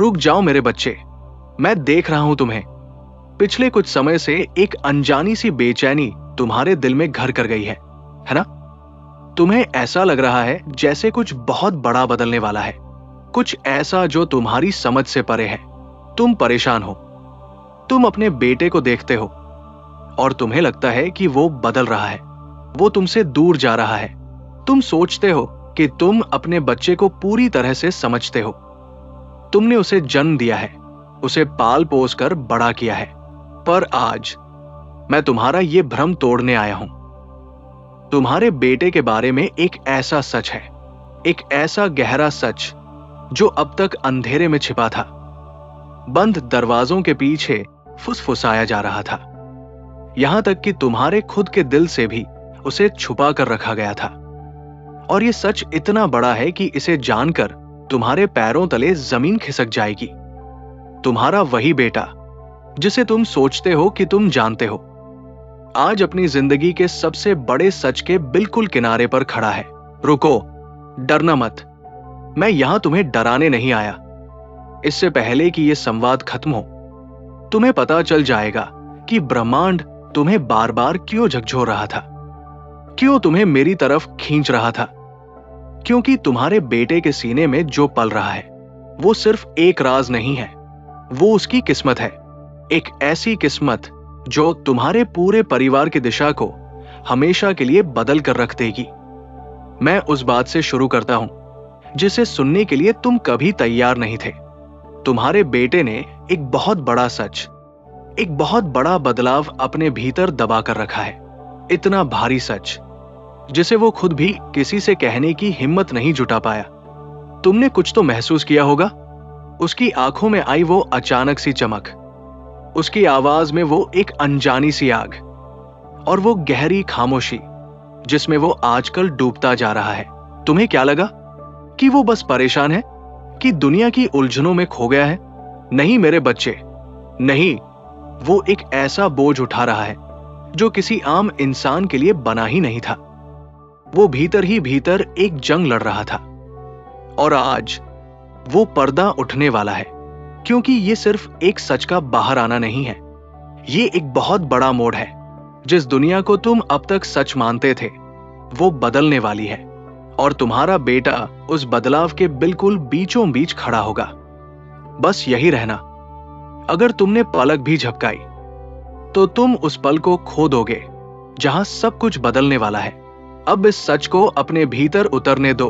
रुक जाओ मेरे बच्चे, मैं देख रहा हूं तुम्हें। पिछले कुछ समय से एक अनजानी सी बेचैनी तुम्हारे दिल में घर कर गई है ना? तुम्हें ऐसा लग रहा है जैसे कुछ बहुत बड़ा बदलने वाला है, कुछ ऐसा जो तुम्हारी समझ से परे है। तुम परेशान हो, तुम अपने बेटे को देखते हो और तुम्हें लगता है कि वो बदल रहा है, वो तुमसे दूर जा रहा है। तुम सोचते हो कि तुम अपने बच्चे को पूरी तरह से समझते हो। तुमने उसे जन्म दिया है, उसे पाल पोस कर बड़ा किया है। पर आज मैं तुम्हारा ये भ्रम तोड़ने आया हूं। तुम्हारे बेटे के बारे में एक ऐसा सच है, एक ऐसा गहरा सच जो अब तक अंधेरे में छिपा था, बंद दरवाजों के पीछे फुसफुसाया जा रहा था। यहां तक कि तुम्हारे खुद के दिल से भी उसे छुपा कर रखा गया था। और ये सच इतना बड़ा है कि इसे जानकर तुम्हारे पैरों तले जमीन खिसक जाएगी। तुम्हारा वही बेटा जिसे तुम सोचते हो कि तुम जानते हो, आज अपनी जिंदगी के सबसे बड़े सच के बिल्कुल किनारे पर खड़ा है। रुको, डरना मत। मैं यहां तुम्हें डराने नहीं आया। इससे पहले कि यह संवाद खत्म हो, तुम्हें पता चल जाएगा कि ब्रह्मांड तुम्हें बार बार क्यों झकझोर रहा था, क्यों तुम्हें मेरी तरफ खींच रहा था। क्योंकि तुम्हारे बेटे के सीने में जो पल रहा है वो सिर्फ एक राज नहीं है, वो उसकी किस्मत है। एक ऐसी किस्मत जो तुम्हारे पूरे परिवार की दिशा को हमेशा के लिए बदल कर रख देगी। मैं उस बात से शुरू करता हूं जिसे सुनने के लिए तुम कभी तैयार नहीं थे। तुम्हारे बेटे ने एक बहुत बड़ा सच, एक बहुत बड़ा बदलाव अपने भीतर दबा कर रखा है। इतना भारी सच जिसे वो खुद भी किसी से कहने की हिम्मत नहीं जुटा पाया। तुमने कुछ तो महसूस किया होगा। उसकी आंखों में आई वो अचानक सी चमक, उसकी आवाज में वो एक अनजानी सी आग, और वो गहरी खामोशी जिसमें वो आजकल डूबता जा रहा है। तुम्हें क्या लगा कि वो बस परेशान है, कि दुनिया की उलझनों में खो गया है? नहीं मेरे बच्चे, नहीं। वो एक ऐसा बोझ उठा रहा है जो किसी आम इंसान के लिए बना ही नहीं था। वो भीतर ही भीतर एक जंग लड़ रहा था, और आज वो पर्दा उठने वाला है। क्योंकि ये सिर्फ एक सच का बाहर आना नहीं है, ये एक बहुत बड़ा मोड़ है। जिस दुनिया को तुम अब तक सच मानते थे वो बदलने वाली है, और तुम्हारा बेटा उस बदलाव के बिल्कुल बीचों बीच खड़ा होगा। बस यही रहना। अगर तुमने पलक भी झपकाई तो तुम उस पल को खो दोगे जहां सब कुछ बदलने वाला है। अब इस सच को अपने भीतर उतरने दो।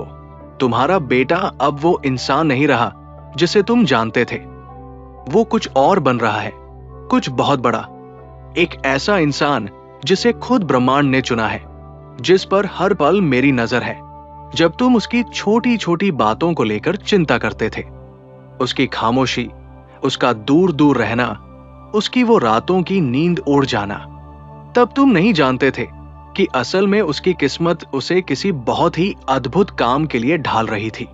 तुम्हारा बेटा अब वो इंसान नहीं रहा जिसे तुम जानते थे। वो कुछ और बन रहा है, कुछ बहुत बड़ा। एक ऐसा इंसान जिसे खुद ब्रह्मांड ने चुना है, जिस पर हर पल मेरी नजर है। जब तुम उसकी छोटी छोटी बातों को लेकर चिंता करते थे, उसकी खामोशी, उसका दूर दूर रहना, उसकी वो रातों की नींद उड़ जाना, तब तुम नहीं जानते थे कि असल में उसकी किस्मत उसे किसी बहुत ही अद्भुत काम के लिए ढाल रही थी।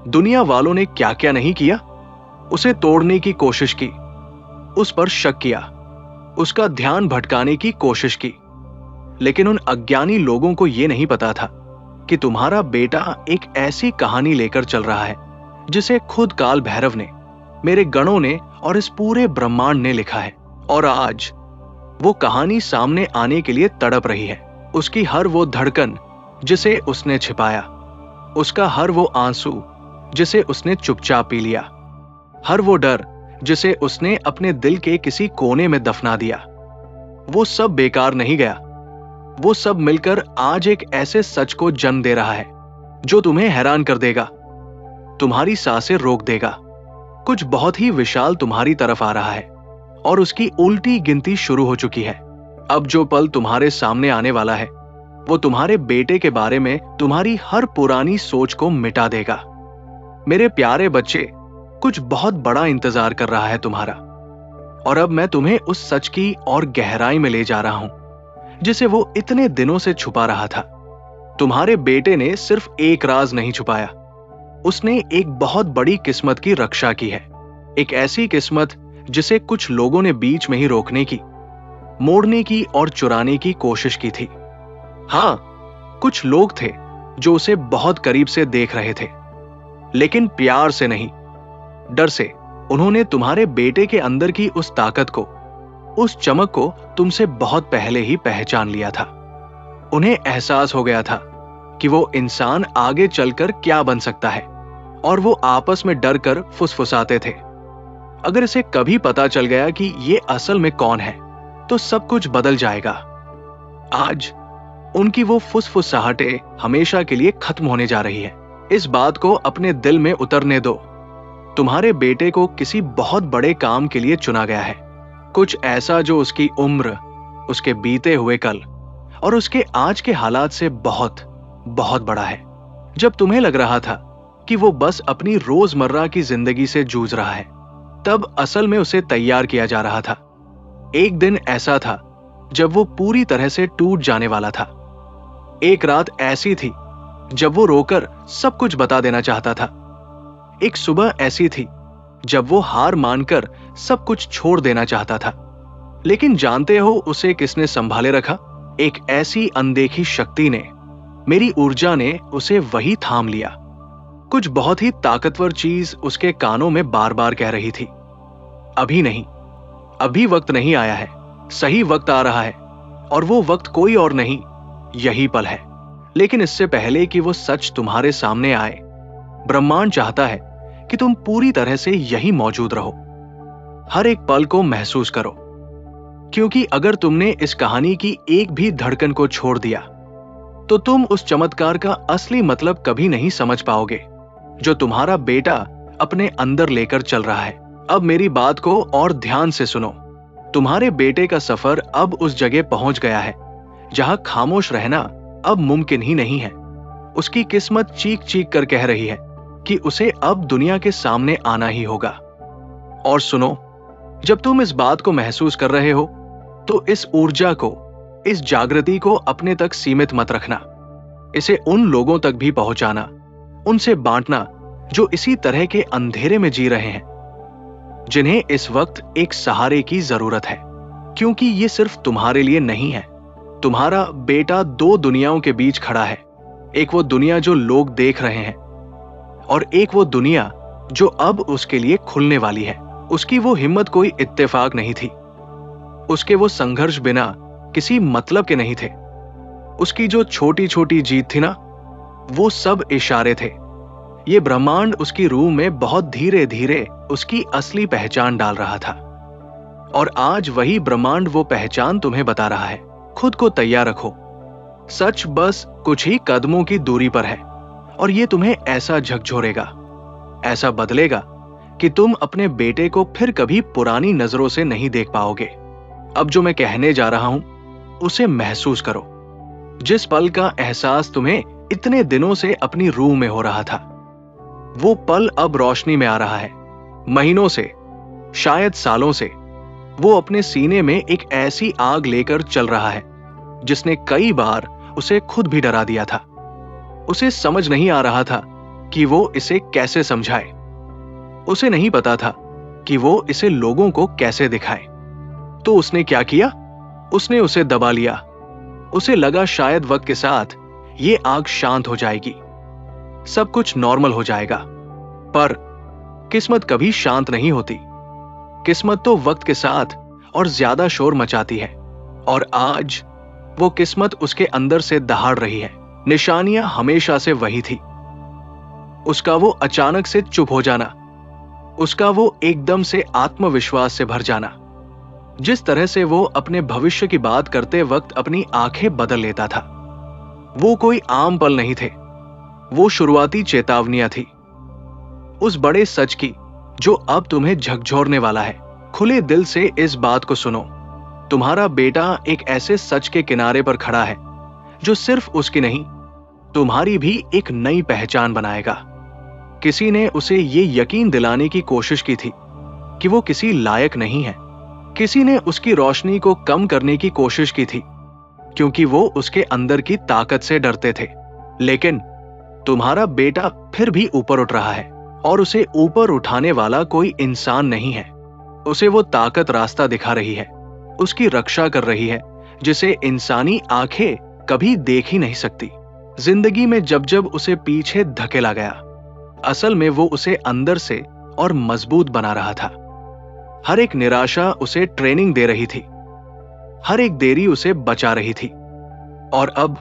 दुनिया वालों ने क्या क्या नहीं किया। उसे तोड़ने की कोशिश की, उस पर शक किया, उसका ध्यान भटकाने की कोशिश की। लेकिन उन अज्ञानी लोगों को यह नहीं पता था कि तुम्हारा बेटा एक ऐसी कहानी लेकर चल रहा है जिसे खुद काल भैरव ने, मेरे गणों ने और इस पूरे ब्रह्मांड ने लिखा है। और आज वो कहानी सामने आने के लिए तड़प रही है। उसकी हर वो धड़कन जिसे उसने छिपाया, उसका हर वो आंसू जिसे उसने चुपचाप पी लिया, हर वो डर जिसे उसने अपने दिल के किसी कोने में दफना दिया, वो सब बेकार नहीं गया। वो सब मिलकर आज एक ऐसे सच को जन्म दे रहा है जो तुम्हें हैरान कर देगा, तुम्हारी सांसें रोक देगा। कुछ बहुत ही विशाल तुम्हारी तरफ आ रहा है, और उसकी उल्टी गिनती शुरू हो चुकी है। अब जो पल तुम्हारे सामने आने वाला है वो तुम्हारे बेटे के बारे में तुम्हारी हर पुरानी सोच को मिटा देगा। मेरे प्यारे बच्चे, कुछ बहुत बड़ा इंतजार कर रहा है तुम्हारा, और अब मैं तुम्हें उस सच की और गहराई में ले जा रहा हूं जिसे वो इतने दिनों से छुपा रहा था। तुम्हारे बेटे ने सिर्फ एक राज नहीं छुपाया, उसने एक बहुत बड़ी किस्मत की रक्षा की है। एक ऐसी किस्मत जिसे कुछ लोगों ने बीच में ही रोकने की, मोड़ने की और चुराने की कोशिश की थी। हां, कुछ लोग थे जो उसे बहुत करीब से देख रहे थे, लेकिन प्यार से नहीं, डर से, उन्होंने तुम्हारे बेटे के अंदर की उस ताकत को, उस चमक को तुमसे बहुत पहले ही पहचान लिया था। उन्हें एहसास हो गया था कि वो इंसान आगे चलकर क्या बन सकता है, और वो आपस में डर कर फुसफुसाते थे। अगर इसे कभी पता चल गया कि ये असल में कौन है, तो सब कुछ बदल जाएगा। आज उनकी वो फुसफुसाहटें हमेशा के लिए खत्म होने जा रही है। इस बात को अपने दिल में उतरने दो। तुम्हारे बेटे को किसी बहुत बड़े काम के लिए चुना गया है, कुछ ऐसा जो उसकी उम्र, उसके बीते हुए कल और उसके आज के हालात से बहुत बहुत बड़ा है। जब तुम्हें लग रहा था कि वो बस अपनी रोजमर्रा की जिंदगी से जूझ रहा है, तब असल में उसे तैयार किया जा रहा था। एक दिन ऐसा था जब वो पूरी तरह से टूट जाने वाला था। एक रात ऐसी थी जब वो रोकर सब कुछ बता देना चाहता था। एक सुबह ऐसी थी जब वो हार मानकर सब कुछ छोड़ देना चाहता था। लेकिन जानते हो उसे किसने संभाले रखा? एक ऐसी अनदेखी शक्ति ने, मेरी ऊर्जा ने उसे वही थाम लिया। कुछ बहुत ही ताकतवर चीज उसके कानों में बार बार कह रही थी, अभी नहीं, अभी वक्त नहीं आया है, सही वक्त आ रहा है, और वो वक्त कोई और नहीं, यही पल है। लेकिन इससे पहले कि वो सच तुम्हारे सामने आए, ब्रह्मांड चाहता है कि तुम पूरी तरह से यही मौजूद रहो, हर एक पल को महसूस करो। क्योंकि अगर तुमने इस कहानी की एक भी धड़कन को छोड़ दिया, तो तुम उस चमत्कार का असली मतलब कभी नहीं समझ पाओगे जो तुम्हारा बेटा अपने अंदर लेकर चल रहा है। अब मेरी बात को और ध्यान से सुनो। तुम्हारे बेटे का सफर अब उस जगह पहुंच गया है जहां खामोश रहना अब मुमकिन ही नहीं है। उसकी किस्मत चीख चीख कर कह रही है कि उसे अब दुनिया के सामने आना ही होगा। और सुनो, जब तुम इस बात को महसूस कर रहे हो, तो इस ऊर्जा को, इस जागृति को अपने तक सीमित मत रखना। इसे उन लोगों तक भी पहुंचाना, उनसे बांटना जो इसी तरह के अंधेरे में जी रहे हैं, जिन्हें इस वक्त एक सहारे की जरूरत है। क्योंकि ये सिर्फ तुम्हारे लिए नहीं है। तुम्हारा बेटा दो दुनियाओं के बीच खड़ा है। एक वो दुनिया जो लोग देख रहे हैं, और एक वो दुनिया जो अब उसके लिए खुलने वाली है। उसकी वो हिम्मत कोई इत्तेफाक नहीं थी। उसके वो संघर्ष बिना किसी मतलब के नहीं थे। उसकी जो छोटी छोटी जीत थी ना, वो सब इशारे थे। ये ब्रह्मांड उसकी रूह में बहुत धीरे धीरे उसकी असली पहचान डाल रहा था। और आज वही ब्रह्मांड वो पहचान तुम्हें बता रहा है। खुद को तैयार रखो। सच बस कुछ ही कदमों की दूरी पर है, और ये तुम्हें ऐसा झकझोरेगा, ऐसा बदलेगा कि तुम अपने बेटे को फिर कभी पुरानी नजरों से नहीं देख पाओगे। अब जो मैं कहने जा रहा हूं, उसे महसूस करो। जिस पल का एहसास तुम्हें इतने दिनों से अपनी रूह में हो रहा था, वो पल अब रोशनी में आ रहा है। महीनों से, शायद सालों से, वो अपने सीने में एक ऐसी आग लेकर चल रहा है जिसने कई बार उसे खुद भी डरा दिया था। उसे समझ नहीं आ रहा था कि वो इसे कैसे समझाए। उसे नहीं पता था कि वो इसे लोगों को कैसे दिखाए। तो उसने क्या किया? उसने उसे दबा लिया। उसे लगा शायद वक्त के साथ ये आग शांत हो जाएगी, सब कुछ नॉर्मल हो जाएगा। पर किस्मत कभी शांत नहीं होती। किस्मत तो वक्त के साथ और ज्यादा शोर मचाती है। और आज वो किस्मत उसके अंदर से दहाड़ रही है। निशानियां हमेशा से वही थी। उसका वो अचानक से चुप हो जाना, उसका वो एकदम से आत्मविश्वास से भर जाना, जिस तरह से वो अपने भविष्य की बात करते वक्त अपनी आंखें बदल लेता था। वो कोई आम पल नहीं थे, वो शुरुआती चेतावनियां थी उस बड़े सच की जो अब तुम्हें झकझोरने वाला है। खुले दिल से इस बात को सुनो। तुम्हारा बेटा एक ऐसे सच के किनारे पर खड़ा है जो सिर्फ उसकी नहीं, तुम्हारी भी एक नई पहचान बनाएगा। किसी ने उसे ये यकीन दिलाने की कोशिश की थी कि वो किसी लायक नहीं है। किसी ने उसकी रोशनी को कम करने की कोशिश की थी क्योंकि वो उसके अंदर की ताकत से डरते थे। लेकिन तुम्हारा बेटा फिर भी ऊपर उठ रहा है, और उसे ऊपर उठाने वाला कोई इंसान नहीं है। उसे वो ताकत रास्ता दिखा रही है, उसकी रक्षा कर रही है, जिसे इंसानी आंखें कभी देख ही नहीं सकती। जिंदगी में जब जब उसे पीछे धकेला गया, असल में वो उसे अंदर से और मजबूत बना रहा था। हर एक निराशा उसे ट्रेनिंग दे रही थी, हर एक देरी उसे बचा रही थी। और अब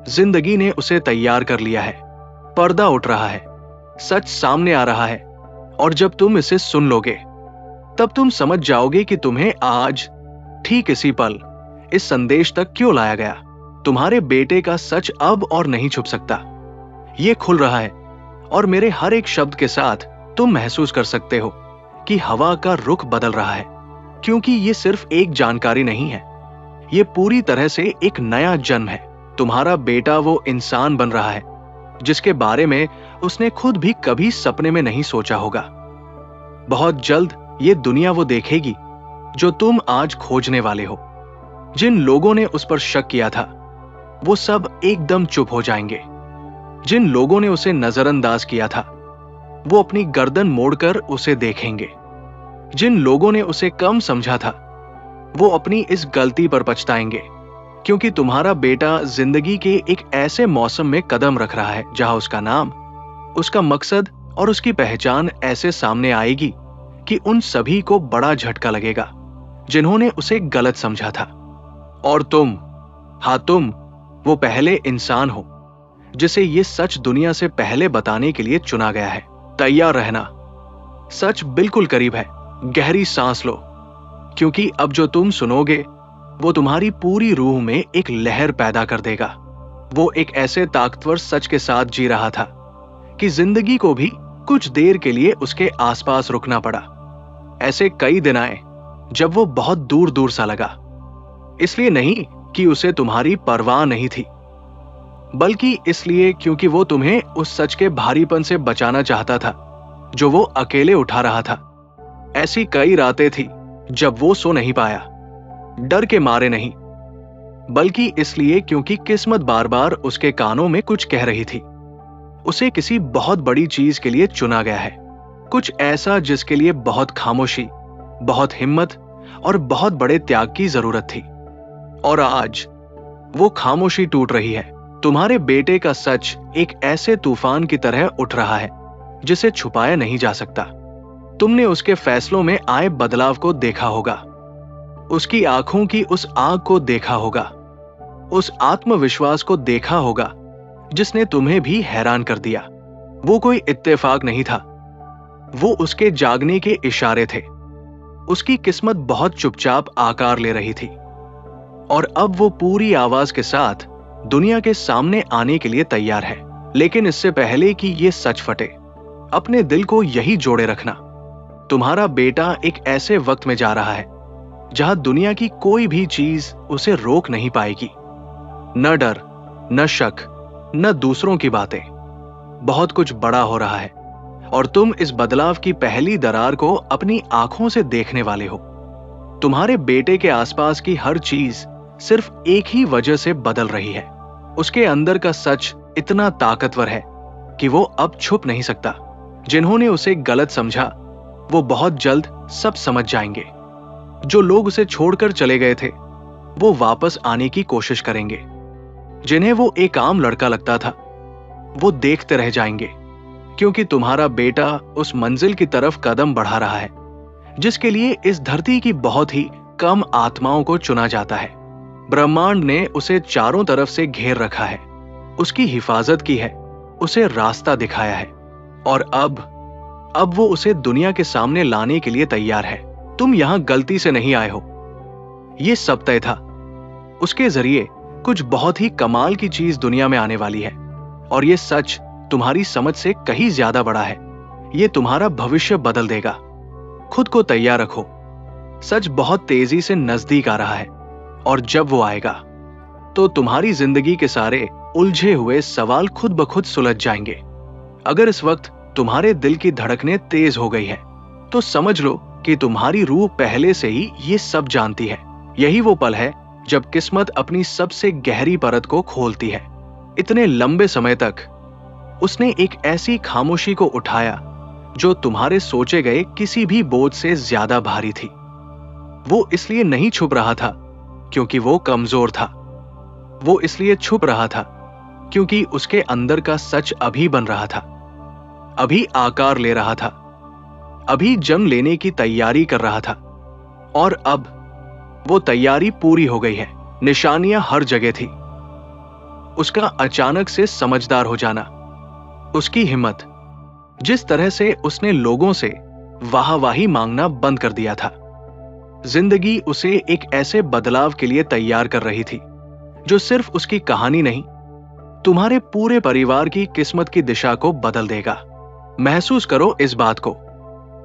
जिंदगी ने उसे तैयार कर लिया है। पर्दा उठ रहा है, सच सामने आ रहा है, और जब तुम इसे सुन लोगे तब तुम समझ जाओगे कि तुम्हें आज ठीक इसी पल इस संदेश तक क्यों लाया गया। तुम्हारे बेटे का सच अब और नहीं छुप सकता। ये खुल रहा है और मेरे हर एक शब्द के साथ तुम महसूस कर सकते हो कि हवा का रुख बदल रहा है, क्योंकि ये सिर्फ एक जानकारी नहीं है, ये पूरी तरह से एक नया जन्म है। तुम्हारा बेटा वो इंसान बन रहा है जिसके बारे में उसने खुद भी कभी सपने में नहीं सोचा होगा। बहुत जल्द ये दुनिया वो देखेगी जो तुम आज खोजने वाले हो। जिन लोगों ने उस पर शक किया था वो सब एकदम चुप हो जाएंगे। जिन लोगों ने उसे नजरअंदाज किया था वो अपनी गर्दन मोड़कर उसे देखेंगे। जिन लोगों ने उसे कम समझा था वो अपनी इस गलती पर पछताएंगे, क्योंकि तुम्हारा बेटा जिंदगी के एक ऐसे मौसम में कदम रख रहा है जहां उसका नाम, उसका मकसद और उसकी पहचान ऐसे सामने आएगी कि उन सभी को बड़ा झटका लगेगा जिन्होंने उसे गलत समझा था। और तुम, हाँ तुम, वो पहले इंसान हो जिसे ये सच दुनिया से पहले बताने के लिए चुना गया है। तैयार रहना, सच बिल्कुल करीब है। गहरी सांस लो, क्योंकि अब जो तुम सुनोगे वो तुम्हारी पूरी रूह में एक लहर पैदा कर देगा। वो एक ऐसे ताकतवर सच के साथ जी रहा था कि जिंदगी को भी कुछ देर के लिए उसके आसपास रुकना पड़ा। ऐसे कई दिन आए जब वो बहुत दूर दूर सा लगा, इसलिए नहीं कि उसे तुम्हारी परवाह नहीं थी, बल्कि इसलिए क्योंकि वो तुम्हें उस सच के भारीपन से बचाना चाहता था जो वो अकेले उठा रहा था। ऐसी कई रातें थी जब वो सो नहीं पाया, डर के मारे नहीं, बल्कि इसलिए क्योंकि किस्मत बार बार उसके कानों में कुछ कह रही थी। उसे किसी बहुत बड़ी चीज के लिए चुना गया है, कुछ ऐसा जिसके लिए बहुत खामोशी, बहुत हिम्मत और बहुत बड़े त्याग की जरूरत थी। और आज वो खामोशी टूट रही है। तुम्हारे बेटे का सच एक ऐसे तूफान की तरह उठ रहा है जिसे छुपाया नहीं जा सकता। तुमने उसके फैसलों में आए बदलाव को देखा होगा, उसकी आंखों की उस आग को देखा होगा, उस आत्मविश्वास को देखा होगा जिसने तुम्हें भी हैरान कर दिया। वो कोई इत्तेफाक नहीं था, वो उसके जागने के इशारे थे। उसकी किस्मत बहुत चुपचाप आकार ले रही थी और अब वो पूरी आवाज के साथ दुनिया के सामने आने के लिए तैयार है। लेकिन इससे पहले कि ये सच फटे, अपने दिल को यही जोड़े रखना। तुम्हारा बेटा एक ऐसे वक्त में जा रहा है जहां दुनिया की कोई भी चीज उसे रोक नहीं पाएगी। न डर, न शक, न दूसरों की बातें। बहुत कुछ बड़ा हो रहा है और तुम इस बदलाव की पहली दरार को अपनी आंखों से देखने वाले हो। तुम्हारे बेटे के आसपास की हर चीज सिर्फ एक ही वजह से बदल रही है। उसके अंदर का सच इतना ताकतवर है कि वो अब छुप नहीं सकता। जिन्होंने उसे गलत समझा वो बहुत जल्द सब समझ जाएंगे। जो लोग उसे छोड़कर चले गए थे वो वापस आने की कोशिश करेंगे। जिन्हें वो एक आम लड़का लगता था वो देखते रह जाएंगे, क्योंकि तुम्हारा बेटा उस मंजिल की तरफ कदम बढ़ा रहा है जिसके लिए इस धरती की बहुत ही कम आत्माओं को चुना जाता है। ब्रह्मांड ने उसे चारों तरफ से घेर रखा है, उसकी हिफाजत की है, उसे रास्ता दिखाया है और अब वो उसे दुनिया के सामने लाने के लिए तैयार है। तुम यहां गलती से नहीं आए हो, ये सब तय था। उसके जरिए कुछ बहुत ही कमाल की चीज दुनिया में आने वाली है और ये सच तुम्हारी समझ से कहीं ज्यादा बड़ा है। ये तुम्हारा भविष्य बदल देगा। खुद को तैयार रखो, सच बहुत तेजी से नजदीक आ रहा है और जब वो आएगा तो तुम्हारी जिंदगी के सारे उलझे हुए सवाल खुद ब खुद सुलझ जाएंगे। अगर इस वक्त तुम्हारे दिल की धड़कनें तेज हो गई है तो समझ लो कि तुम्हारी रूह पहले से ही ये सब जानती है। यही वो पल है जब किस्मत अपनी सबसे गहरी परत को खोलती है। इतने लंबे समय तक उसने एक ऐसी खामोशी को उठाया जो तुम्हारे सोचे गए किसी भी बोझ से ज्यादा भारी थी। वो इसलिए नहीं छुप रहा था क्योंकि वो कमजोर था, वो इसलिए छुप रहा था क्योंकि उसके अंदर का सच अभी बन रहा था, अभी आकार ले रहा था। अभी जन्म लेने की तैयारी कर रहा था और अब वो तैयारी पूरी हो गई है। निशानियां हर जगह थी। उसका अचानक से समझदार हो जाना, उसकी हिम्मत, जिस तरह से उसने लोगों से वाहवाही मांगना बंद कर दिया था। जिंदगी उसे एक ऐसे बदलाव के लिए तैयार कर रही थी जो सिर्फ उसकी कहानी नहीं, तुम्हारे पूरे परिवार की किस्मत की दिशा को बदल देगा। महसूस करो इस बात को।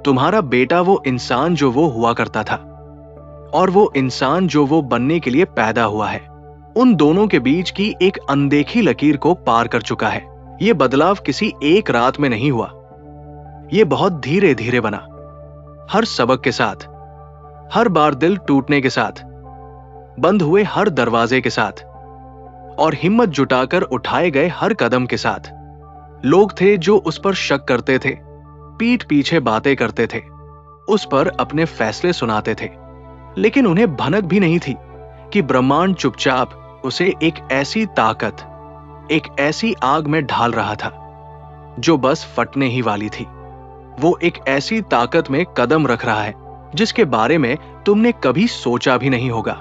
तुम्हारा बेटा वो इंसान जो वो हुआ करता था और वो इंसान जो वो बनने के लिए पैदा हुआ है, उन दोनों के बीच की एक अनदेखी लकीर को पार कर चुका है। ये बदलाव किसी एक रात में नहीं हुआ। ये बहुत धीरे धीरे बना, हर सबक के साथ, हर बार दिल टूटने के साथ, बंद हुए हर दरवाजे के साथ और हिम्मत जुटाकर उठाए गए हर कदम के साथ। लोग थे जो उस पर शक करते थे, पीठ पीछे बातें करते थे, उस पर अपने फैसले सुनाते थे, लेकिन उन्हें भनक भी नहीं थी कि ब्रह्मांड चुपचाप उसे एक ऐसी ताकत, एक ऐसी आग में ढाल रहा था जो बस फटने ही वाली थी। वो एक ऐसी ताकत में कदम रख रहा है जिसके बारे में तुमने कभी सोचा भी नहीं होगा।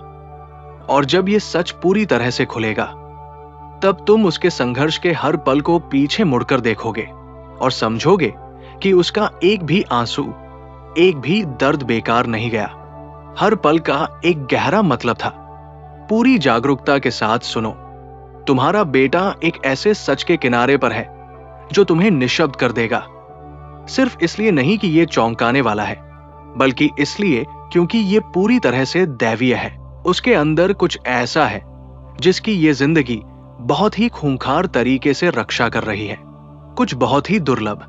और जब ये सच पूरी तरह से खुलेगा, तब तुम उसके संघर्ष के हर पल को पीछे मुड़कर देखोगे और समझोगे कि उसका एक भी आंसू, एक भी दर्द बेकार नहीं गया। हर पल का एक गहरा मतलब था। पूरी जागरूकता के साथ सुनो, तुम्हारा बेटा एक ऐसे सच के किनारे पर है जो तुम्हें निशब्द कर देगा। सिर्फ इसलिए नहीं कि ये चौंकाने वाला है, बल्कि इसलिए क्योंकि ये पूरी तरह से दैवीय है। उसके अंदर कुछ ऐसा है जिसकी ये जिंदगी बहुत ही खूंखार तरीके से रक्षा कर रही है। कुछ बहुत ही दुर्लभ,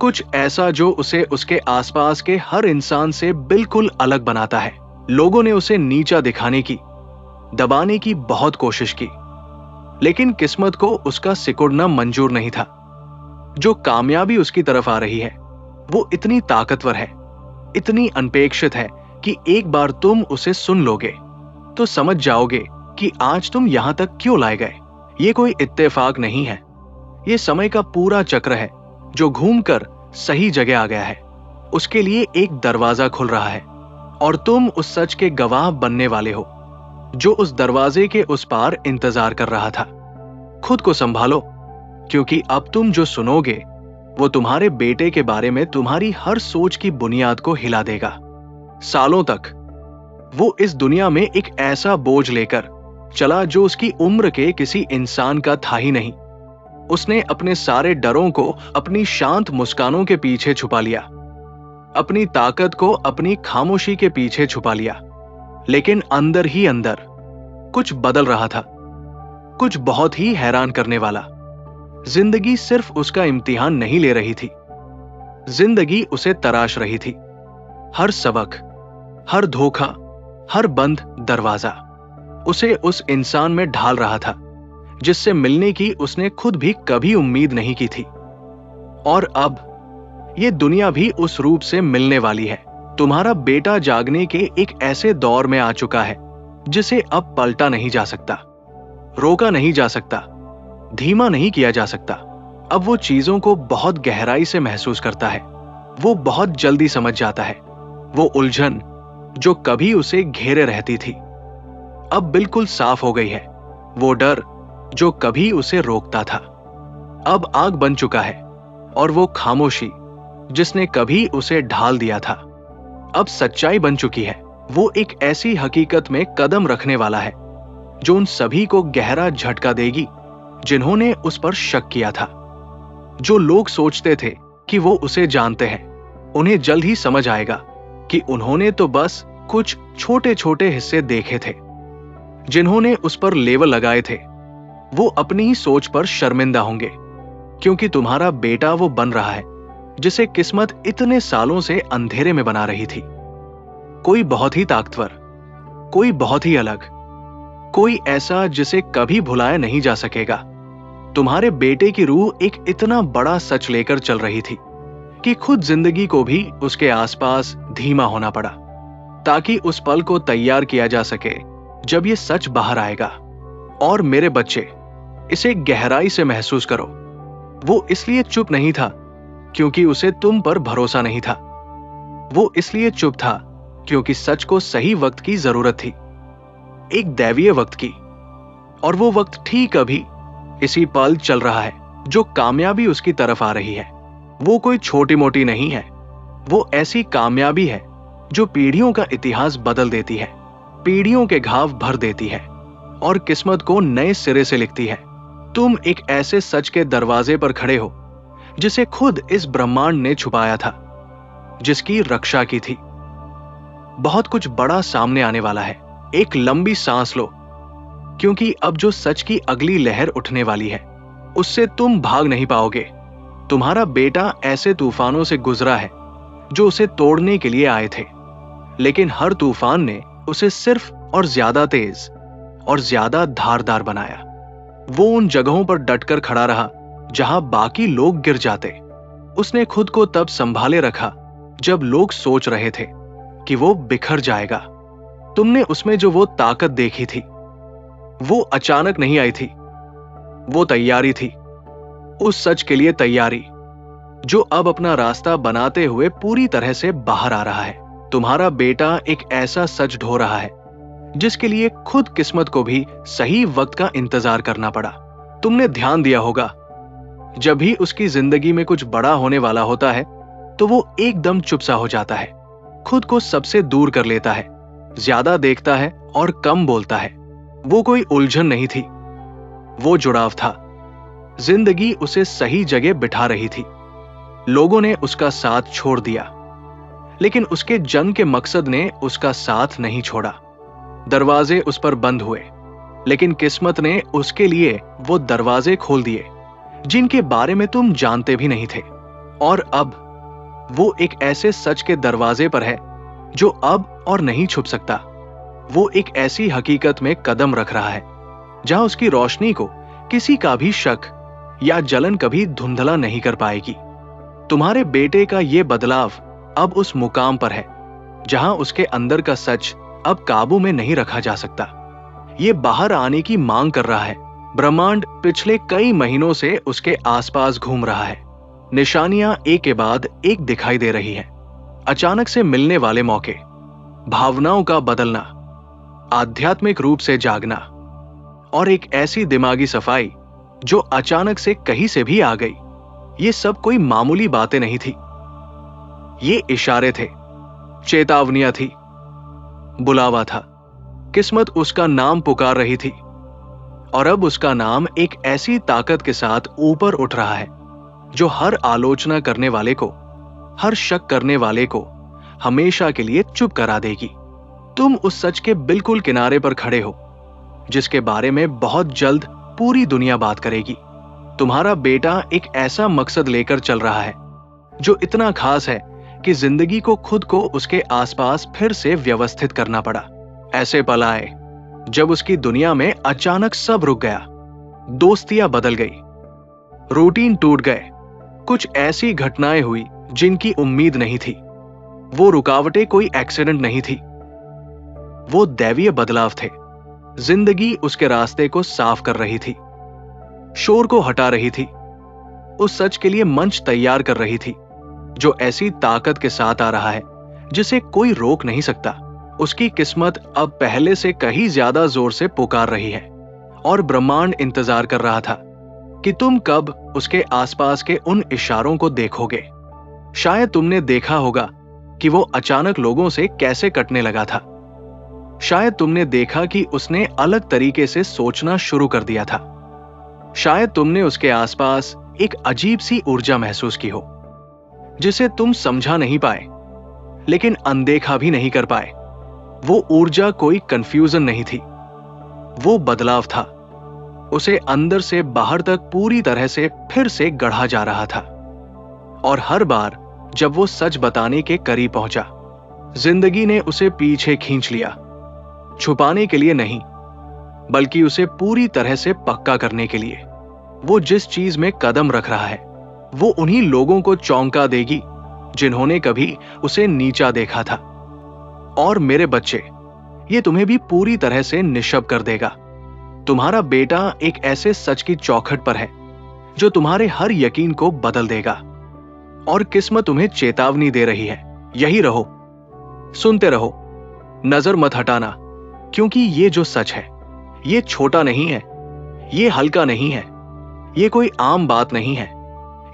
कुछ ऐसा जो उसे उसके आसपास के हर इंसान से बिल्कुल अलग बनाता है। लोगों ने उसे नीचा दिखाने की, दबाने की बहुत कोशिश की, लेकिन किस्मत को उसका सिकुड़ना मंजूर नहीं था। जो कामयाबी उसकी तरफ आ रही है वो इतनी ताकतवर है, इतनी अनपेक्षित है कि एक बार तुम उसे सुन लोगे तो समझ जाओगे कि आज तुम यहां तक क्यों लाए गए। ये कोई इत्तेफाक नहीं है, ये समय का पूरा चक्र है जो घूमकर सही जगह आ गया है। उसके लिए एक दरवाजा खुल रहा है और तुम उस सच के गवाह बनने वाले हो जो उस दरवाजे के उस पार इंतजार कर रहा था। खुद को संभालो, क्योंकि अब तुम जो सुनोगे वो तुम्हारे बेटे के बारे में तुम्हारी हर सोच की बुनियाद को हिला देगा। सालों तक वो इस दुनिया में एक ऐसा बोझ लेकर चला जो उसकी उम्र के किसी इंसान का था ही नहीं। उसने अपने सारे डरों को अपनी शांत मुस्कानों के पीछे छुपा लिया, अपनी ताकत को अपनी खामोशी के पीछे छुपा लिया। लेकिन अंदर ही अंदर कुछ बदल रहा था, कुछ बहुत ही हैरान करने वाला। जिंदगी सिर्फ उसका इम्तिहान नहीं ले रही थी, जिंदगी उसे तराश रही थी। हर सबक, हर धोखा, हर बंद दरवाजा उसे उस इंसान में ढाल रहा था जिससे मिलने की उसने खुद भी कभी उम्मीद नहीं की थी। और अब ये दुनिया भी उस रूप से मिलने वाली है। तुम्हारा बेटा जागने के एक ऐसे दौर में आ चुका है जिसे अब पलटा नहीं जा सकता, रोका नहीं जा सकता, धीमा नहीं किया जा सकता। अब वो चीजों को बहुत गहराई से महसूस करता है, वो बहुत जल्दी समझ जाता है। वो उलझन जो कभी उसे घेरे रहती थी अब बिल्कुल साफ हो गई है। वो डर जो कभी उसे रोकता था अब आग बन चुका है, और वो खामोशी जिसने कभी उसे ढाल दिया था अब सच्चाई बन चुकी है। वो एक ऐसी हकीकत में कदम रखने वाला है जो उन सभी को गहरा झटका देगी जिन्होंने उस पर शक किया था। जो लोग सोचते थे कि वो उसे जानते हैं, उन्हें जल्द ही समझ आएगा कि उन्होंने तो बस कुछ छोटे छोटे हिस्से देखे थे। जिन्होंने उस पर लेबल लगाए थे वो अपनी ही सोच पर शर्मिंदा होंगे, क्योंकि तुम्हारा बेटा वो बन रहा है जिसे किस्मत इतने सालों से अंधेरे में बना रही थी। कोई बहुत ही ताकतवर, कोई बहुत ही अलग, कोई ऐसा जिसे कभी भुलाया नहीं जा सकेगा। तुम्हारे बेटे की रूह एक इतना बड़ा सच लेकर चल रही थी कि खुद जिंदगी को भी उसके आसपास धीमा होना पड़ा, ताकि उस पल को तैयार किया जा सके जब ये सच बाहर आएगा। और मेरे बच्चे, इसे गहराई से महसूस करो। वो इसलिए चुप नहीं था क्योंकि उसे तुम पर भरोसा नहीं था, वो इसलिए चुप था क्योंकि सच को सही वक्त की जरूरत थी, एक दैवीय वक्त की। और वो वक्त ठीक अभी इसी पल चल रहा है जो कामयाबी उसकी तरफ आ रही है। वो कोई छोटी मोटी नहीं है, वो ऐसी कामयाबी है जो पीढ़ियों का इतिहास बदल देती है, पीढ़ियों के घाव भर देती है और किस्मत को नए सिरे से लिखती है। तुम एक ऐसे सच के दरवाजे पर खड़े हो जिसे खुद इस ब्रह्मांड ने छुपाया था, जिसकी रक्षा की थी। बहुत कुछ बड़ा सामने आने वाला है। एक लंबी सांस लो, क्योंकि अब जो सच की अगली लहर उठने वाली है उससे तुम भाग नहीं पाओगे। तुम्हारा बेटा ऐसे तूफानों से गुजरा है जो उसे तोड़ने के लिए आए थे, लेकिन हर तूफान ने उसे सिर्फ और ज्यादा तेज और ज्यादा धारदार बनाया। वो उन जगहों पर डटकर खड़ा रहा जहां बाकी लोग गिर जाते। उसने खुद को तब संभाले रखा जब लोग सोच रहे थे कि वो बिखर जाएगा। तुमने उसमें जो वो ताकत देखी थी, वो अचानक नहीं आई थी, वो तैयारी थी, उस सच के लिए तैयारी जो अब अपना रास्ता बनाते हुए पूरी तरह से बाहर आ रहा है। तुम्हारा बेटा एक ऐसा सच ढो रहा है जिसके लिए खुद किस्मत को भी सही वक्त का इंतजार करना पड़ा। तुमने ध्यान दिया होगा, जब भी उसकी जिंदगी में कुछ बड़ा होने वाला होता है तो वो एकदम चुप सा हो जाता है, खुद को सबसे दूर कर लेता है, ज्यादा देखता है और कम बोलता है। वो कोई उलझन नहीं थी, वो जुड़ाव था। जिंदगी उसे सही जगह बिठा रही थी। लोगों ने उसका साथ छोड़ दिया, लेकिन उसके जन्म के मकसद ने उसका साथ नहीं छोड़ा। दरवाजे उस पर बंद हुए, लेकिन किस्मत ने उसके लिए वो दरवाजे खोल दिए जिनके बारे में तुम जानते भी नहीं थे। और अब वो एक ऐसे सच के दरवाजे पर है जो अब और नहीं छुप सकता। वो एक ऐसी हकीकत में कदम रख रहा है जहां उसकी रोशनी को किसी का भी शक या जलन कभी धुंधला नहीं कर पाएगी। तुम्हारे बेटे का ये बदलाव अब उस मुकाम पर है जहां उसके अंदर का सच अब काबू में नहीं रखा जा सकता। ये बाहर आने की मांग कर रहा है। ब्रह्मांड पिछले कई महीनों से उसके आसपास घूम रहा है। निशानियां एक के बाद एक दिखाई दे रही हैं। अचानक से मिलने वाले मौके, भावनाओं का बदलना, आध्यात्मिक रूप से जागना और एक ऐसी दिमागी सफाई जो अचानक से कहीं से भी आ गई। ये सब कोई मामूली बातें नहीं थी, ये इशारे थे, चेतावनियां थी, बुलावा था। किस्मत उसका नाम पुकार रही थी और अब उसका नाम एक ऐसी ताकत के साथ ऊपर उठ रहा है जो हर आलोचना करने वाले को, हर शक करने वाले को हमेशा के लिए चुप करा देगी। तुम उस सच के बिल्कुल किनारे पर खड़े हो जिसके बारे में बहुत जल्द पूरी दुनिया बात करेगी। तुम्हारा बेटा एक ऐसा मकसद लेकर चल रहा है जो इतना खास है कि जिंदगी को खुद को उसके आसपास फिर से व्यवस्थित करना पड़ा। ऐसे पल आए जब उसकी दुनिया में अचानक सब रुक गया। दोस्तियां बदल गई, रूटीन टूट गए, कुछ ऐसी घटनाएं हुई जिनकी उम्मीद नहीं थी। वो रुकावटें कोई एक्सीडेंट नहीं थी, वो दैवीय बदलाव थे। जिंदगी उसके रास्ते को साफ कर रही थी, शोर को हटा रही थी, उस सच के लिए मंच तैयार कर रही थी जो ऐसी ताकत के साथ आ रहा है जिसे कोई रोक नहीं सकता। उसकी किस्मत अब पहले से कहीं ज्यादा जोर से पुकार रही है और ब्रह्मांड इंतजार कर रहा था कि तुम कब उसके आसपास के उन इशारों को देखोगे। शायद तुमने देखा होगा कि वो अचानक लोगों से कैसे कटने लगा था। शायद तुमने देखा कि उसने अलग तरीके से सोचना शुरू कर दिया था। शायद तुमने उसके आसपास एक अजीब सी ऊर्जा महसूस की हो जिसे तुम समझा नहीं पाए, लेकिन अनदेखा भी नहीं कर पाए। वो ऊर्जा कोई कंफ्यूजन नहीं थी, वो बदलाव था। उसे अंदर से बाहर तक पूरी तरह से फिर से गढ़ा जा रहा था। और हर बार जब वो सच बताने के करीब पहुंचा, जिंदगी ने उसे पीछे खींच लिया, छुपाने के लिए नहीं, बल्कि उसे पूरी तरह से पक्का करने के लिए। वो जिस चीज में कदम रख रहा है वो उन्हीं लोगों को चौंका देगी जिन्होंने कभी उसे नीचा देखा था। और मेरे बच्चे, ये तुम्हें भी पूरी तरह से निशब्द कर देगा। तुम्हारा बेटा एक ऐसे सच की चौखट पर है जो तुम्हारे हर यकीन को बदल देगा। और किस्मत तुम्हें चेतावनी दे रही है यही रहो, सुनते रहो, नजर मत हटाना, क्योंकि ये जो सच है ये छोटा नहीं है, ये हल्का नहीं है, ये कोई आम बात नहीं है।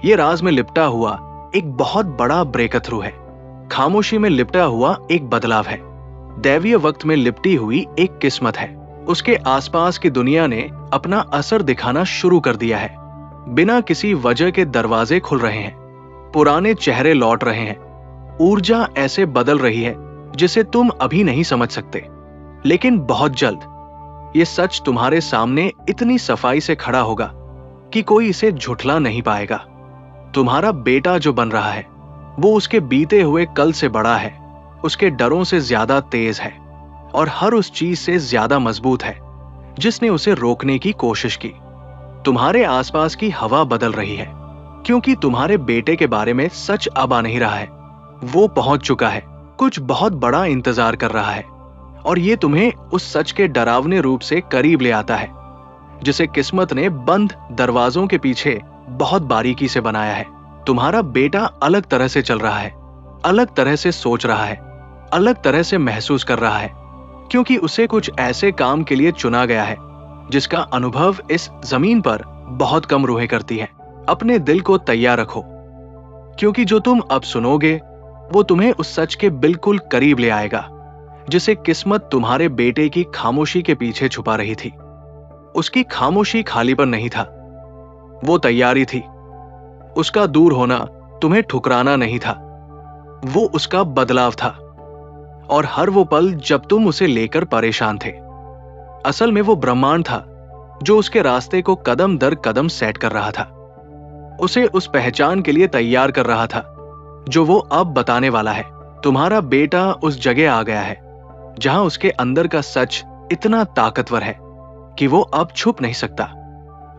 ये राज में लिपटा हुआ एक बहुत बड़ा ब्रेक थ्रू है, खामोशी में लिपटा हुआ एक बदलाव है, दैवीय वक्त में लिपटी हुई एक किस्मत है। उसके आसपास की दुनिया ने अपना असर दिखाना शुरू कर दिया है। बिना किसी वजह के दरवाजे खुल रहे हैं, पुराने चेहरे लौट रहे हैं, ऊर्जा ऐसे बदल रही है जिसे तुम अभी नहीं समझ सकते, लेकिन बहुत जल्द ये सच तुम्हारे सामने इतनी सफाई से खड़ा होगा कि कोई इसे झुठला नहीं पाएगा। तुम्हारा बेटा जो बन रहा है वो उसके बीते हुए कल से बड़ा है, उसके डरों से ज्यादा तेज है और हर उस चीज से ज्यादा मजबूत है जिसने उसे रोकने की कोशिश की। तुम्हारे आसपास की हवा बदल रही है, क्योंकि तुम्हारे बेटे के बारे में सच अब आ नहीं रहा है, वो पहुंच चुका है, कुछ बहुत बड़ा इंतजार कर रहा है, और ये तुम्हें उस सच के डरावने रूप से करीब ले आता है जिसे किस्मत ने बंद दरवाजों के पीछे बहुत बारीकी से बनाया है। तुम्हारा बेटा अलग तरह से चल रहा है, अलग तरह से सोच रहा है, अलग तरह से महसूस कर रहा है, क्योंकि उसे कुछ ऐसे काम के लिए चुना गया है जिसका अनुभव इस जमीन पर बहुत कम रूहें करती हैं। अपने दिल को तैयार रखो, क्योंकि जो तुम अब सुनोगे वो तुम्हें उस सच के बिल्कुल करीब ले आएगा जिसे किस्मत तुम्हारे बेटे की खामोशी के पीछे छुपा रही थी। उसकी खामोशी खालीपन नहीं था, वो तैयारी थी। उसका दूर होना तुम्हें ठुकराना नहीं था, वो उसका बदलाव था। और हर वो पल जब तुम उसे लेकर परेशान थे, असल में वो ब्रह्मांड था जो उसके रास्ते को कदम दर कदम सेट कर रहा था, उसे उस पहचान के लिए तैयार कर रहा था जो वो अब बताने वाला है। तुम्हारा बेटा उस जगह आ गया है जहां उसके अंदर का सच इतना ताकतवर है कि वो अब छुप नहीं सकता।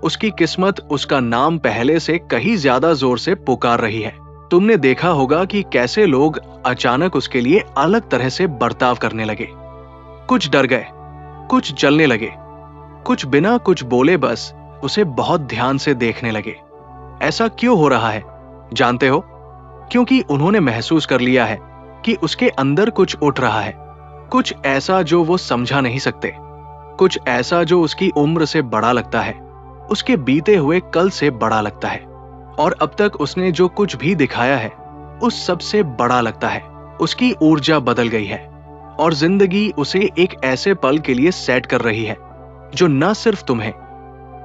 उसकी किस्मत उसका नाम पहले से कहीं ज्यादा जोर से पुकार रही है। तुमने देखा होगा कि कैसे लोग अचानक उसके लिए अलग तरह से बर्ताव करने लगे। कुछ डर गए, कुछ जलने लगे, कुछ बिना कुछ बोले बस उसे बहुत ध्यान से देखने लगे। ऐसा क्यों हो रहा है जानते हो? क्योंकि उन्होंने महसूस कर लिया है कि उसके अंदर कुछ उठ रहा है, कुछ ऐसा जो वो समझा नहीं सकते, कुछ ऐसा जो उसकी उम्र से बड़ा लगता है, उसके बीते हुए कल से बड़ा लगता है, और अब तक उसने जो कुछ भी दिखाया है उस सबसे बड़ा लगता है। उसकी ऊर्जा बदल गई है और जिंदगी उसे एक ऐसे पल के लिए सेट कर रही है जो न सिर्फ तुम्हें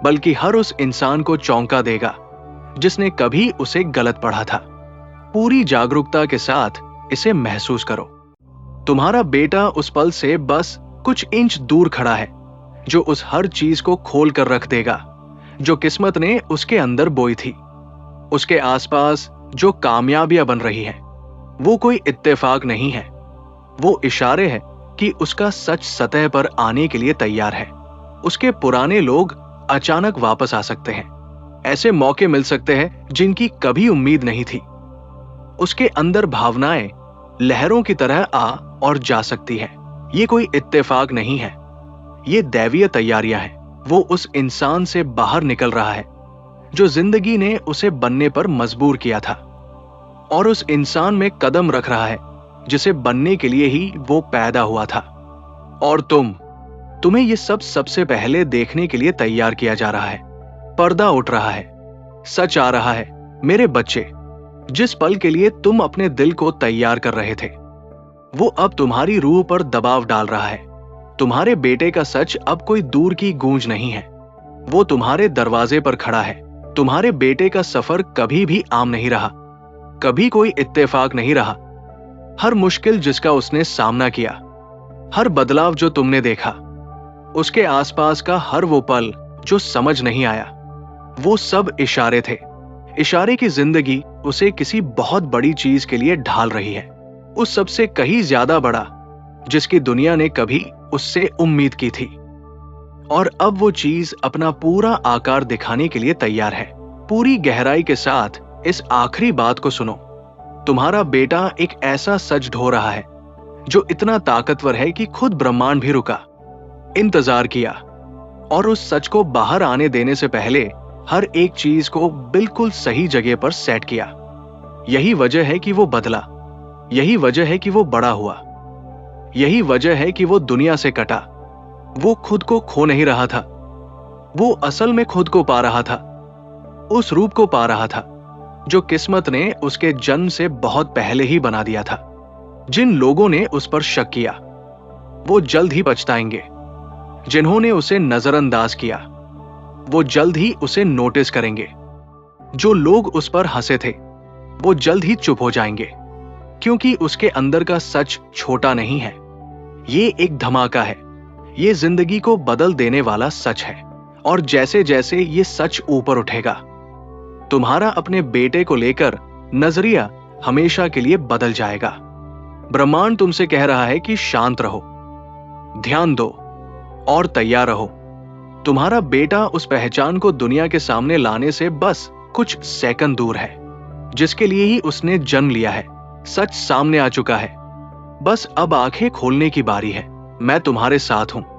बल्कि हर उस इंसान को चौंका देगा जिसने कभी उसे गलत पढ़ा था। पूरी जागरूकता के साथ इसे महसूस करो। तुम्हारा बेटा उस पल से बस कुछ इंच दूर खड़ा है जो उस हर चीज को खोल कर रख देगा जो किस्मत ने उसके अंदर बोई थी। उसके आसपास जो कामयाबियां बन रही हैं, वो कोई इत्तेफाक नहीं है, वो इशारे हैं कि उसका सच सतह पर आने के लिए तैयार है। उसके पुराने लोग अचानक वापस आ सकते हैं, ऐसे मौके मिल सकते हैं जिनकी कभी उम्मीद नहीं थी। उसके अंदर भावनाएं लहरों की तरह आ और जा सकती हैं। ये कोई इत्तेफाक नहीं है, ये दैवीय तैयारियां हैं। वो उस इंसान से बाहर निकल रहा है जो जिंदगी ने उसे बनने पर मजबूर किया था, और उस इंसान में कदम रख रहा है जिसे बनने के लिए ही वो पैदा हुआ था। और तुम्हें ये सब सबसे पहले देखने के लिए तैयार किया जा रहा है। पर्दा उठ रहा है, सच आ रहा है। मेरे बच्चे, जिस पल के लिए तुम अपने दिल को तैयार कर रहे थे वो अब तुम्हारी रूह पर दबाव डाल रहा है। तुम्हारे बेटे का सच अब कोई दूर की गूंज नहीं है, वो तुम्हारे दरवाजे पर खड़ा है। तुम्हारे बेटे का सफर कभी भी आम नहीं रहा, कभी कोई इत्तेफाक नहीं रहा। हर मुश्किल जिसका उसने सामना किया, हर बदलाव जो तुमने देखा, उसके आसपास का हर वो पल जो समझ नहीं आया, वो सब इशारे थे। इशारे की जिंदगी उसे किसी बहुत बड़ी चीज के लिए ढाल रही है, उस सबसे कहीं ज्यादा बड़ा जिसकी दुनिया ने कभी उससे उम्मीद की थी। और अब वो चीज अपना पूरा आकार दिखाने के लिए तैयार है। पूरी गहराई के साथ इस आखिरी बात को सुनो। तुम्हारा बेटा एक ऐसा सच ढो रहा है जो इतना ताकतवर है कि खुद ब्रह्मांड भी रुका, इंतजार किया, और उस सच को बाहर आने देने से पहले हर एक चीज को बिल्कुल सही जगह पर सेट किया। यही वजह है कि वो बदला, यही वजह है कि वो बड़ा हुआ। यही वजह है कि वो दुनिया से कटा। वो खुद को खो नहीं रहा था, वो असल में खुद को पा रहा था, उस रूप को पा रहा था जो किस्मत ने उसके जन्म से बहुत पहले ही बना दिया था। जिन लोगों ने उस पर शक किया वो जल्द ही पछताएंगे। जिन्होंने उसे नजरअंदाज किया वो जल्द ही उसे नोटिस करेंगे। जो लोग उस पर हंसे थे वो जल्द ही चुप हो जाएंगे, क्योंकि उसके अंदर का सच छोटा नहीं है। ये एक धमाका है। ये जिंदगी को बदल देने वाला सच है। और जैसे जैसे ये सच ऊपर उठेगा, तुम्हारा अपने बेटे को लेकर नजरिया हमेशा के लिए बदल जाएगा। ब्रह्मांड तुमसे कह रहा है कि शांत रहो, ध्यान दो और तैयार रहो। तुम्हारा बेटा उस पहचान को दुनिया के सामने लाने से बस कुछ सेकंड दूर है, जिसके लिए ही उसने जन्म लिया है। सच सामने आ चुका है, बस अब आंखें खोलने की बारी है। मैं तुम्हारे साथ हूं।